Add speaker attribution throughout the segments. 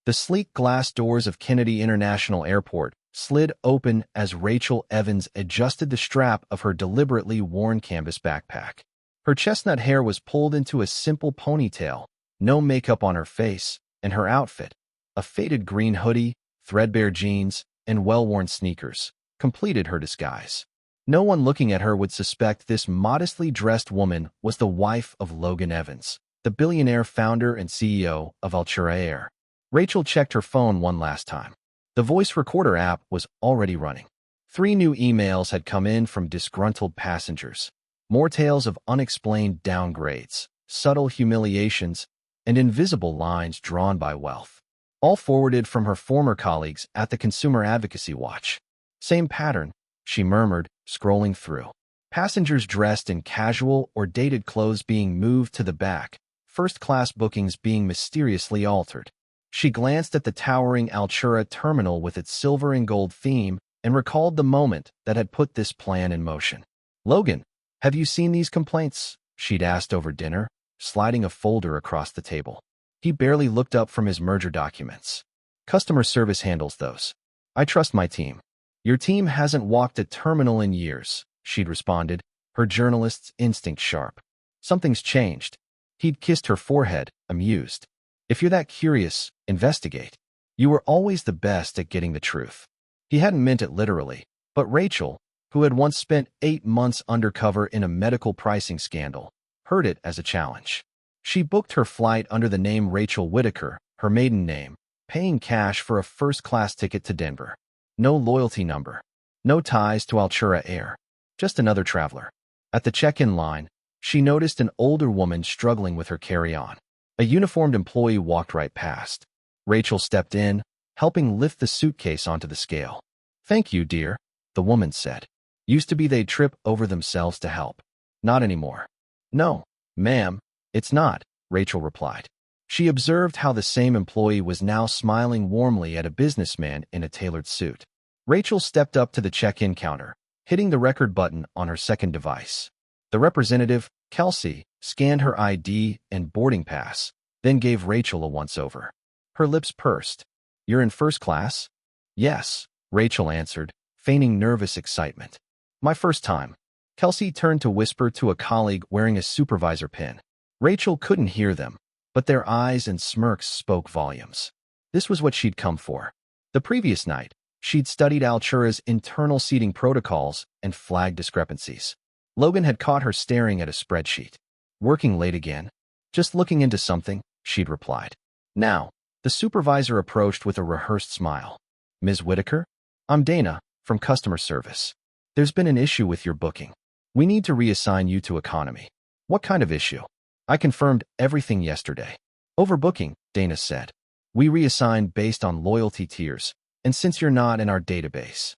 Speaker 1: The sleek glass doors of Kennedy International Airport slid open as Rachel Evans adjusted the strap of her deliberately worn canvas backpack. Her chestnut hair was pulled into a simple ponytail, no makeup on her face, and her outfit, a faded green hoodie, threadbare jeans, and well-worn sneakers, completed her disguise. No one looking at her would suspect this modestly dressed woman was the wife of Logan Evans, the billionaire founder and CEO of Altura Air. Rachel checked her phone one last time. The voice recorder app was already running. 3 new emails had come in from disgruntled passengers. More tales of unexplained downgrades, subtle humiliations, and invisible lines drawn by wealth. All forwarded from her former colleagues at the Consumer Advocacy Watch. Same pattern, she murmured, scrolling through. Passengers dressed in casual or dated clothes being moved to the back, first-class bookings being mysteriously altered. She glanced at the towering Altura terminal with its silver and gold theme and recalled the moment that had put this plan in motion. "Logan, have you seen these complaints?" she'd asked over dinner, sliding a folder across the table. He barely looked up from his merger documents. "Customer service handles those. I trust my team." "Your team hasn't walked a terminal in years," she'd responded, her journalist's instinct sharp. "Something's changed." He'd kissed her forehead, amused. "If you're that curious, investigate. You were always the best at getting the truth." He hadn't meant it literally, but Rachel, who had once spent 8 months undercover in a medical pricing scandal, heard it as a challenge. She booked her flight under the name Rachel Whitaker, her maiden name, paying cash for a first-class ticket to Denver. No loyalty number. No ties to Altura Air. Just another traveler. At the check-in line, she noticed an older woman struggling with her carry-on. A uniformed employee walked right past. Rachel stepped in, helping lift the suitcase onto the scale. "Thank you, dear," the woman said. "Used to be they'd trip over themselves to help. Not anymore." "No, ma'am, it's not," Rachel replied. She observed how the same employee was now smiling warmly at a businessman in a tailored suit. Rachel stepped up to the check-in counter, hitting the record button on her second device. The representative, Kelsey, scanned her ID and boarding pass, then gave Rachel a once-over. Her lips pursed. "You're in first class?" "Yes," Rachel answered, feigning nervous excitement. "My first time." Kelsey turned to whisper to a colleague wearing a supervisor pin. Rachel couldn't hear them, but their eyes and smirks spoke volumes. This was what she'd come for. The previous night, she'd studied Altura's internal seating protocols and flagged discrepancies. Logan had caught her staring at a spreadsheet. "Working late again?" "Just looking into something," she'd replied. Now, the supervisor approached with a rehearsed smile. "Ms. Whitaker? I'm Dana, from customer service. There's been an issue with your booking. We need to reassign you to economy." "What kind of issue?" "I confirmed everything yesterday." "Overbooking," Dana said. "We reassign based on loyalty tiers, and since you're not in our database,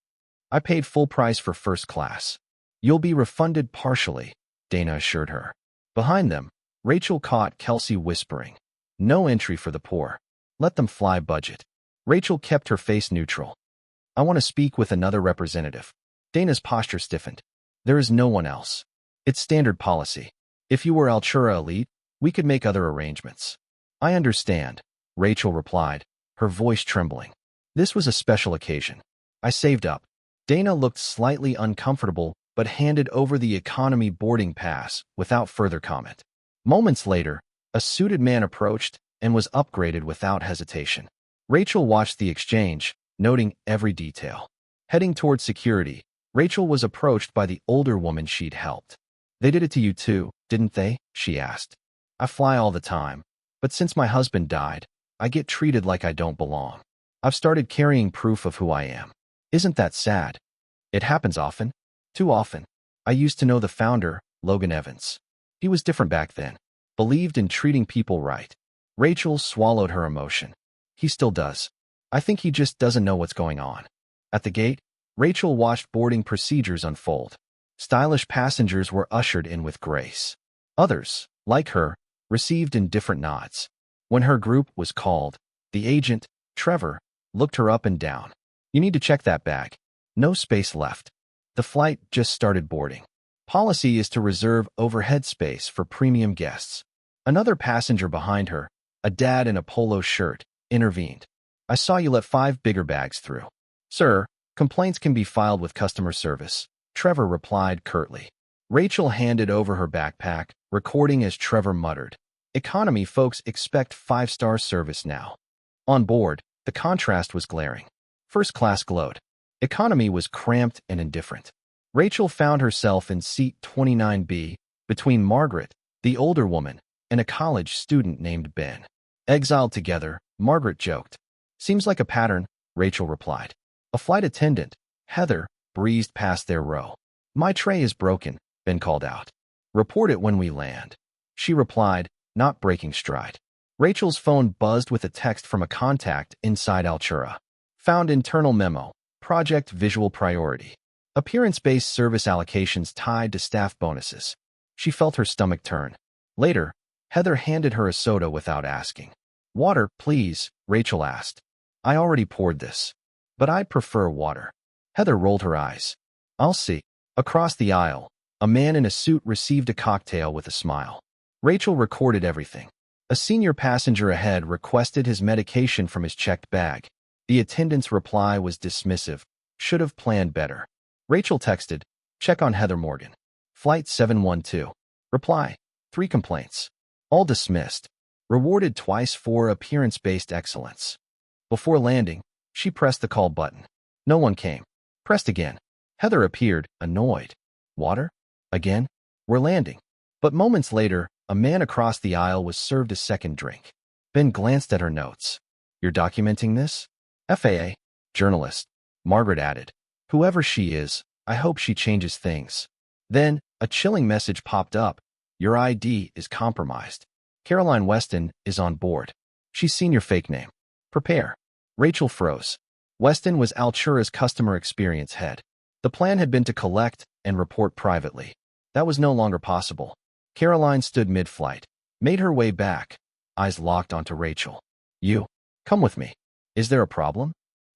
Speaker 1: I paid full price for first class. You'll be refunded partially," Dana assured her. Behind them, Rachel caught Kelsey whispering, "No entry for the poor. Let them fly budget." Rachel kept her face neutral. "I want to speak with another representative." Dana's posture stiffened. "There is no one else. It's standard policy. If you were Altura Elite, we could make other arrangements." "I understand," Rachel replied, her voice trembling. "This was a special occasion. I saved up." Dana looked slightly uncomfortable but handed over the economy boarding pass without further comment. Moments later, a suited man approached and was upgraded without hesitation. Rachel watched the exchange, noting every detail. Heading toward security, Rachel was approached by the older woman she'd helped. "They did it to you too, didn't they?" she asked. "I fly all the time, but since my husband died, I get treated like I don't belong. I've started carrying proof of who I am. Isn't that sad? It happens often. Too often. I used to know the founder, Logan Evans. He was different back then. Believed in treating people right." Rachel swallowed her emotion. "He still does. I think he just doesn't know what's going on." At the gate, Rachel watched boarding procedures unfold. Stylish passengers were ushered in with grace. Others, like her, received indifferent nods. When her group was called, the agent, Trevor, looked her up and down. "You need to check that bag. No space left. The flight just started boarding. Policy is to reserve overhead space for premium guests." Another passenger behind her, a dad in a polo shirt, intervened. I saw you let 5 bigger bags through. Sir, complaints can be filed with customer service, Trevor replied curtly. Rachel handed over her backpack, recording as Trevor muttered, "Economy folks expect 5-star service now." On board, the contrast was glaring. First class glowed. Economy was cramped and indifferent. Rachel found herself in seat 29B, between Margaret, the older woman, and a college student named Ben. Exiled together, Margaret joked. "Seems like a pattern," Rachel replied. A flight attendant, Heather, breezed past their row. "My tray is broken," Ben called out. "Report it when we land," she replied, not breaking stride. Rachel's phone buzzed with a text from a contact inside Altura. Found internal memo, project visual priority. Appearance-based service allocations tied to staff bonuses. She felt her stomach turn. Later, Heather handed her a soda without asking. "Water, please," Rachel asked. "I already poured this. But I'd prefer water." Heather rolled her eyes. "I'll see." Across the aisle, a man in a suit received a cocktail with a smile. Rachel recorded everything. A senior passenger ahead requested his medication from his checked bag. The attendant's reply was dismissive. "Should have planned better." Rachel texted, "Check on Heather Morgan. Flight 712. Reply, 3 complaints. All dismissed. Rewarded twice for appearance-based excellence." Before landing, she pressed the call button. No one came. Pressed again. Heather appeared, annoyed. "Water? Again? We're landing." But moments later, a man across the aisle was served a second drink. Ben glanced at her notes. "You're documenting this?" "FAA. Journalist," Margaret added. "Whoever she is, I hope she changes things." Then, a chilling message popped up. "Your ID is compromised. Caroline Weston is on board. She's seen your fake name. Prepare." Rachel froze. Weston was Altura's customer experience head. The plan had been to collect and report privately. That was no longer possible. Caroline stood mid-flight, made her way back, eyes locked onto Rachel. "You, come with me." "Is there a problem?"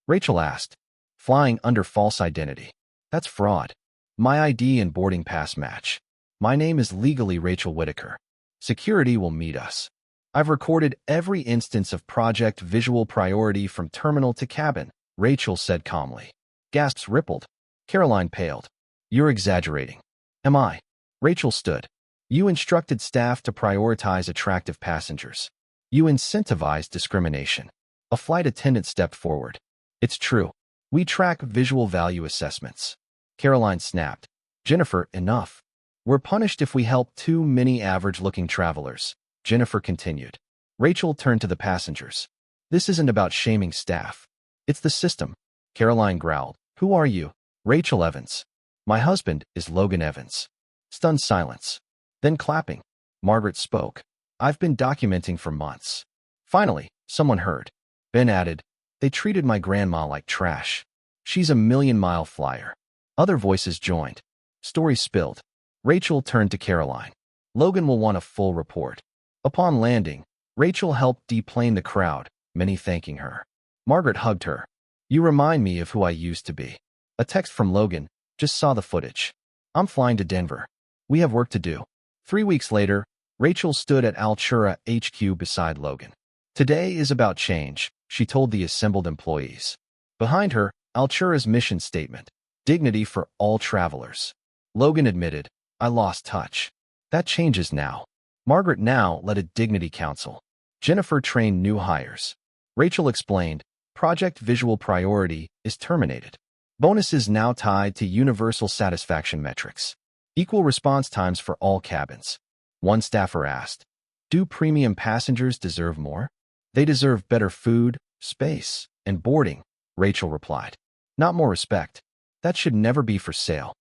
Speaker 1: Rachel asked. "Flying under false identity. That's fraud. My ID and boarding pass match. My name is legally Rachel Whitaker. Security will meet us. I've recorded every instance of project visual priority from terminal to cabin," Rachel said calmly. Gasps rippled. Caroline paled. "You're exaggerating." "Am I?" Rachel stood. "You instructed staff to prioritize attractive passengers. You incentivized discrimination." A flight attendant stepped forward. "It's true. We track visual value assessments." Caroline snapped. "Jennifer, enough. We're punished if we help too many average-looking travelers," Jennifer continued. Rachel turned to the passengers. "This isn't about shaming staff. It's the system." Caroline growled. "Who are you?" "Rachel Evans." "My husband is Logan Evans." Stunned silence. Then clapping. Margaret spoke. "I've been documenting for months." Finally, someone heard. Ben added, "They treated my grandma like trash. She's a million-mile flyer." Other voices joined. Story spilled. Rachel turned to Caroline. "Logan will want a full report." Upon landing, Rachel helped deplane the crowd, many thanking her. Margaret hugged her. "You remind me of who I used to be." A text from Logan, "Just saw the footage. I'm flying to Denver. We have work to do." 3 weeks later, Rachel stood at Altura HQ beside Logan. "Today is about change," she told the assembled employees. Behind her, Altura's mission statement, "Dignity for all travelers." Logan admitted, "I lost touch. That changes now." Margaret now led a dignity council. Jennifer trained new hires. Rachel explained, "Project visual priority is terminated. Bonuses now tied to universal satisfaction metrics. Equal response times for all cabins." One staffer asked, "Do premium passengers deserve more?" "They deserve better food, space, and boarding," Rachel replied. "Not more respect. That should never be for sale."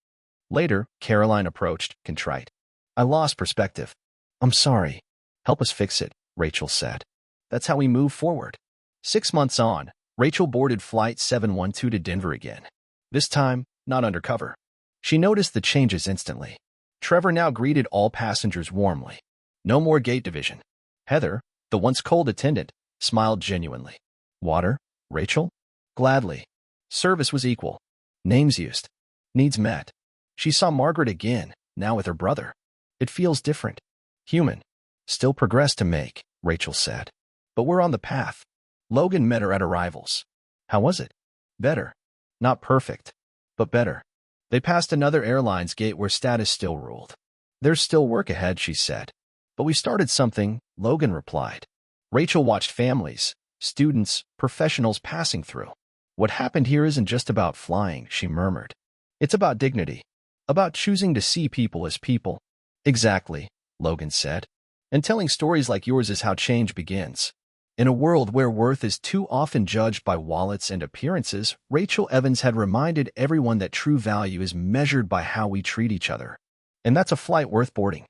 Speaker 1: Later, Caroline approached, contrite. "I lost perspective. I'm sorry. Help us fix it," Rachel said. That's how we move forward. 6 months on, Rachel boarded Flight 712 to Denver again. This time, not undercover. She noticed the changes instantly. Trevor now greeted all passengers warmly. No more gate division. Heather, the once cold attendant, smiled genuinely. "Water, Rachel?" "Gladly." Service was equal. Names used. Needs met. She saw Margaret again, now with her brother. "It feels different. Human. Still progress to make," Rachel said. "But we're on the path." Logan met her at arrivals. How was it? Better. Not perfect, but better. They passed another airline's gate where status still ruled. There's still work ahead, she said. But we started something, Logan replied. Rachel watched families, students, professionals passing through. What happened here isn't just about flying, she murmured. It's about dignity. About choosing to see people as people. Exactly, Logan said. And telling stories like yours is how change begins. In a world where worth is too often judged by wallets and appearances, Rachel Evans had reminded everyone that true value is measured by how we treat each other. And that's a flight worth boarding.